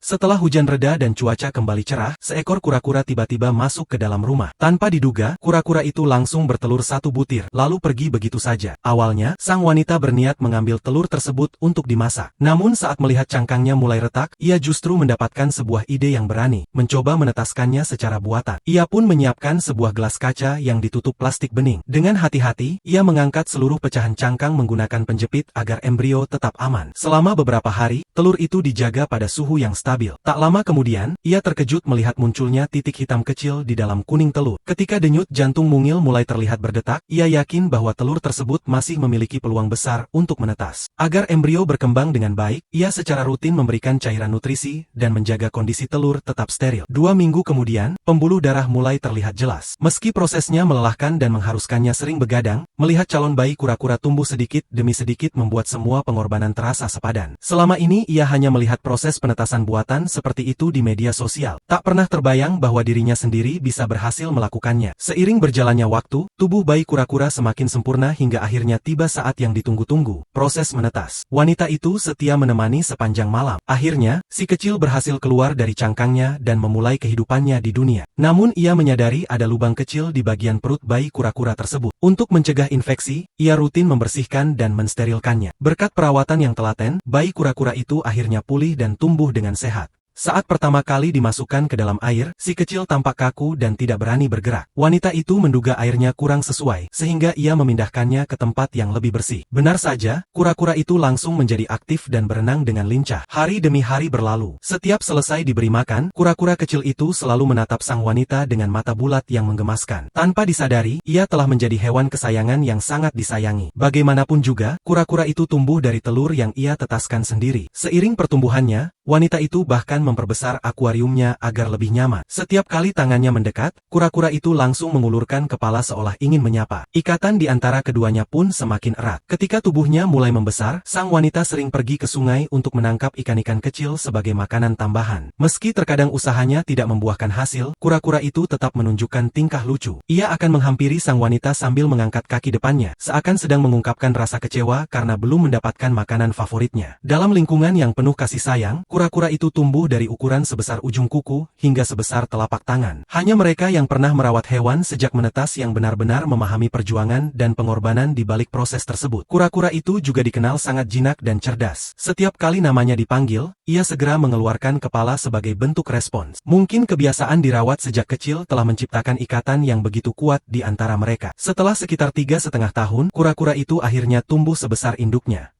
Setelah hujan reda dan cuaca kembali cerah, seekor kura-kura tiba-tiba masuk ke dalam rumah. Tanpa diduga, kura-kura itu langsung bertelur satu butir, lalu pergi begitu saja. Awalnya, sang wanita berniat mengambil telur tersebut untuk dimasak. Namun saat melihat cangkangnya mulai retak, ia justru mendapatkan sebuah ide yang berani, mencoba menetaskannya secara buatan. Ia pun menyiapkan sebuah gelas kaca yang ditutup plastik bening. Dengan hati-hati, ia mengangkat seluruh pecahan cangkang menggunakan penjepit agar embrio tetap aman. Selama beberapa hari, telur itu dijaga pada suhu yang stabil. Tak lama kemudian, ia terkejut melihat munculnya titik hitam kecil di dalam kuning telur. Ketika denyut jantung mungil mulai terlihat berdetak, ia yakin bahwa telur tersebut masih memiliki peluang besar untuk menetas. Agar embrio berkembang dengan baik, ia secara rutin memberikan cairan nutrisi dan menjaga kondisi telur tetap steril. 2 minggu kemudian, pembuluh darah mulai terlihat jelas. Meski prosesnya melelahkan dan mengharuskannya sering begadang, melihat calon bayi kura-kura tumbuh sedikit demi sedikit membuat semua pengorbanan terasa sepadan. Selama ini ia hanya melihat proses penetasan buatan seperti itu di media sosial. Tak pernah terbayang bahwa dirinya sendiri bisa berhasil melakukannya. Seiring berjalannya waktu, tubuh bayi kura-kura semakin sempurna hingga akhirnya tiba saat yang ditunggu-tunggu, proses menetas. Wanita itu setia menemani sepanjang malam. Akhirnya, si kecil berhasil keluar dari cangkangnya dan memulai kehidupannya di dunia. Namun ia menyadari ada lubang kecil di bagian perut bayi kura-kura tersebut. Untuk mencegah infeksi, ia rutin membersihkan dan mensterilkannya. Berkat perawatan yang telaten, bayi kura-kura itu akhirnya pulih dan tumbuh dengan sehat. Saat pertama kali dimasukkan ke dalam air, si kecil tampak kaku dan tidak berani bergerak. Wanita itu menduga airnya kurang sesuai, sehingga ia memindahkannya ke tempat yang lebih bersih. Benar saja, kura-kura itu langsung menjadi aktif dan berenang dengan lincah. Hari demi hari berlalu. Setiap selesai diberi makan, kura-kura kecil itu selalu menatap sang wanita dengan mata bulat yang menggemaskan. Tanpa disadari, ia telah menjadi hewan kesayangan yang sangat disayangi. Bagaimanapun juga, kura-kura itu tumbuh dari telur yang ia tetaskan sendiri. Seiring pertumbuhannya, wanita itu bahkan memperbesar akuariumnya agar lebih nyaman. Setiap kali tangannya mendekat, kura-kura itu langsung mengulurkan kepala seolah ingin menyapa. Ikatan di antara keduanya pun semakin erat. Ketika tubuhnya mulai membesar, sang wanita sering pergi ke sungai untuk menangkap ikan-ikan kecil sebagai makanan tambahan. Meski terkadang usahanya tidak membuahkan hasil, kura-kura itu tetap menunjukkan tingkah lucu. Ia akan menghampiri sang wanita sambil mengangkat kaki depannya, seakan sedang mengungkapkan rasa kecewa karena belum mendapatkan makanan favoritnya. Dalam lingkungan yang penuh kasih sayang, kura-kura itu tumbuh dari ukuran sebesar ujung kuku hingga sebesar telapak tangan. Hanya mereka yang pernah merawat hewan sejak menetas yang benar-benar memahami perjuangan dan pengorbanan di balik proses tersebut. Kura-kura itu juga dikenal sangat jinak dan cerdas. Setiap kali namanya dipanggil, ia segera mengeluarkan kepala sebagai bentuk respons. Mungkin kebiasaan dirawat sejak kecil telah menciptakan ikatan yang begitu kuat di antara mereka. Setelah sekitar 3,5 tahun, kura-kura itu akhirnya tumbuh sebesar induknya.